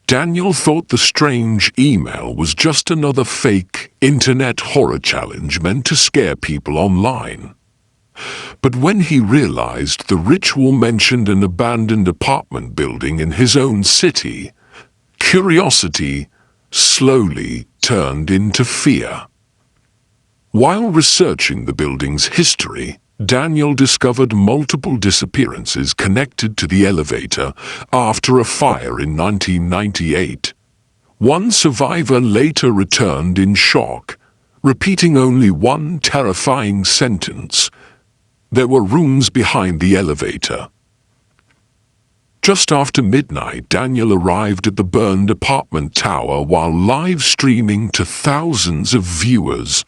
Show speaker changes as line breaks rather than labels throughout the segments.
Daniel thought the strange email was just another fake internet horror challenge meant to scare people online. But when he realized the ritual mentioned an abandoned apartment building in his own city, curiosity slowly turned into fear. While researching the building's history, Daniel discovered multiple disappearances connected to the elevator after a fire in 1998. One survivor later returned in shock, repeating only one terrifying sentence: "There were rooms behind the elevator." Just after midnight, Daniel arrived at the burned apartment tower while live streaming to thousands of viewers.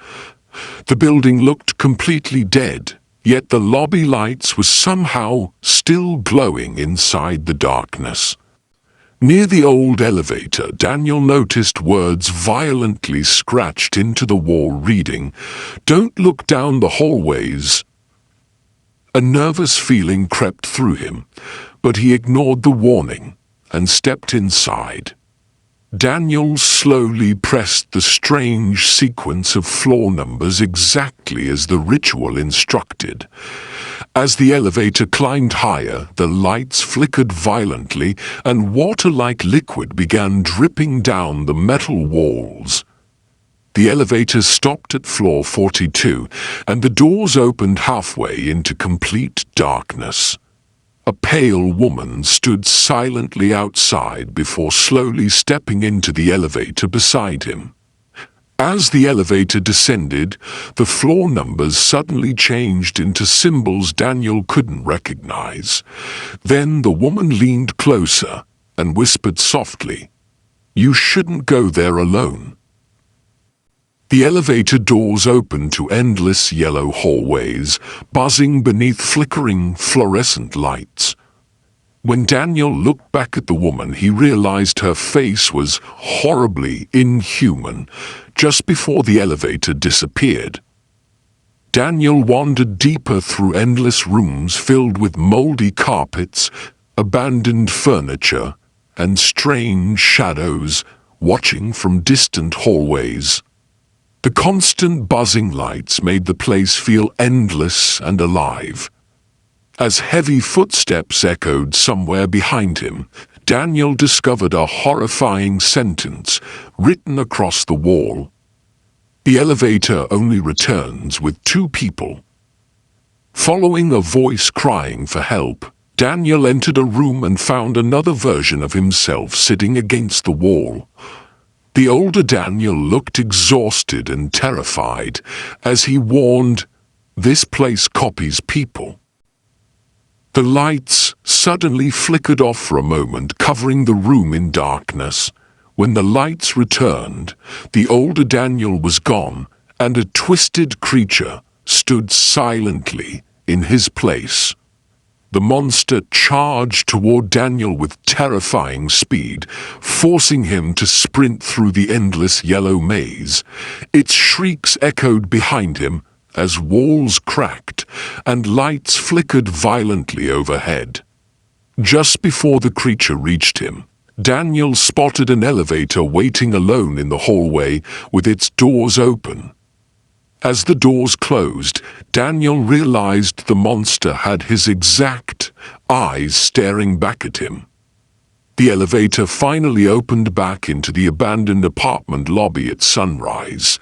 The building looked completely dead, yet the lobby lights were somehow still glowing inside the darkness. Near the old elevator, Daniel noticed words violently scratched into the wall reading, "Don't look down the hallways." A nervous feeling crept through him, but he ignored the warning and stepped inside. Daniel slowly pressed the strange sequence of floor numbers exactly as the ritual instructed. As the elevator climbed higher, the lights flickered violently and water-like liquid began dripping down the metal walls. The elevator stopped at floor 42, and the doors opened halfway into complete darkness. A pale woman stood silently outside before slowly stepping into the elevator beside him. As the elevator descended, the floor numbers suddenly changed into symbols Daniel couldn't recognize. Then the woman leaned closer and whispered softly, "You shouldn't go there alone." The elevator doors opened to endless yellow hallways, buzzing beneath flickering fluorescent lights. When Daniel looked back at the woman, he realized her face was horribly inhuman just before the elevator disappeared. Daniel wandered deeper through endless rooms filled with moldy carpets, abandoned furniture, and strange shadows watching from distant hallways. The constant buzzing lights made the place feel endless and alive. As heavy footsteps echoed somewhere behind him, Daniel discovered a horrifying sentence written across the wall. "The elevator only returns with two people." Following a voice crying for help, Daniel entered a room and found another version of himself sitting against the wall. The older Daniel looked exhausted and terrified as he warned, "This place copies people." The lights suddenly flickered off for a moment, covering the room in darkness. When the lights returned, the older Daniel was gone, and a twisted creature stood silently in his place. The monster charged toward Daniel with terrifying speed, forcing him to sprint through the endless yellow maze. Its shrieks echoed behind him as walls cracked and lights flickered violently overhead. Just before the creature reached him, Daniel spotted an elevator waiting alone in the hallway with its doors open. As the doors closed, Daniel realized the monster had his exact eyes staring back at him. The elevator finally opened back into the abandoned apartment lobby at sunrise.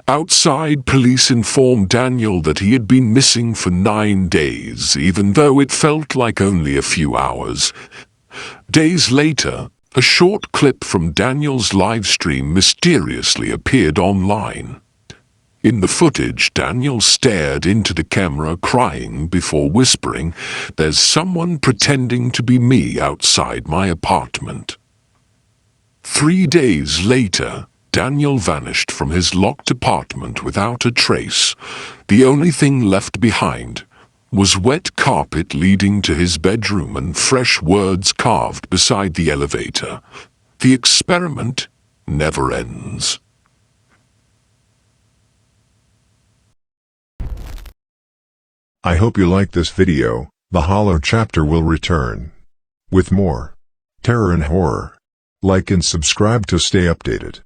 Outside, police informed Daniel that he had been missing for 9 days, even though it felt like only a few hours. Days later, a short clip from Daniel's live stream mysteriously appeared online. In the footage, Daniel stared into the camera crying before whispering, "There's someone pretending to be me outside my apartment." 3 days later, Daniel vanished from his locked apartment without a trace. The only thing left behind was wet carpet leading to his bedroom and fresh words carved beside the elevator. The experiment never ends.
I hope you liked this video. The Hollow chapter will return with more terror and horror. Like and subscribe to stay updated.